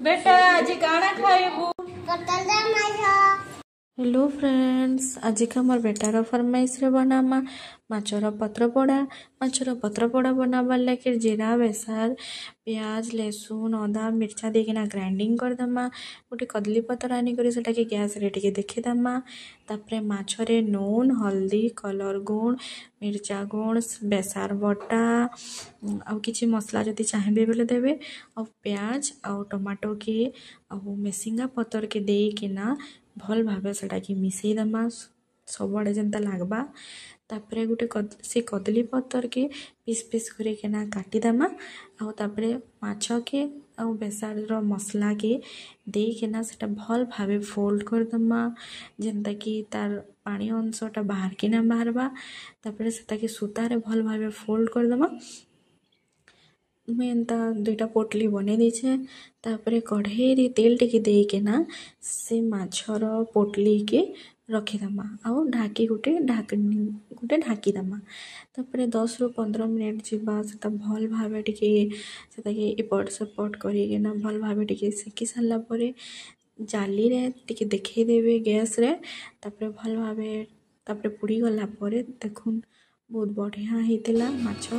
बेटा आज काना खाइबू? हेलो फ्रेंड्स, आज का मोर बेटार फरमाइश रे बनामा माछर पत्र पोड़ा बनाबार लगे जीरा बेसार प्याज लहसुन अदा मिर्चा देकिना ग्राइंडिंग करदमा। गोटे कदली पत्र आनिक से गैस रे टिके देखीदमा। तापरे माछरे नून हल्दी कलर गुण मिर्चा गुण बेसार बटा आउ किछि मसला जदि चाहिए बेले देवे आ प्याज आउ टमाटो के आउ मेसिंगा पतर के देकिना भल भाव से मिसईदमा सबुआड़े जेनता लागबा। तापरे गोटे से कदली पतर के पीस पीस करना काटिदमा आउे माछ के आउ बेसार मसला के देकिना सेटा भल भावे फोल्ड करदमा जेनता कि तार पानी अंशटा बाहर कि ना बाहरबा। तापरे सेटा के सूतारे भल भावे फोल्ड करदमा। मुझे एंता दुईटा पोटली बने दीछे। तापरे कढ़ई तेल टिके देकिना से माछर पोटली के रखीदमा आउ ढाकी गोटे ढाकीदमा। तापरे 10 ରୁ 15 मिनट जीवा से भल भावे टिके एपट सेपट करिकिना भल भावे टिके सेकी सारला परे जाली रे टिके देखई देवे गैस रे। तापरे भल भावे तापरे पुड़ी गला परे देखुन बहुत बढ़िया होइतिला माछ।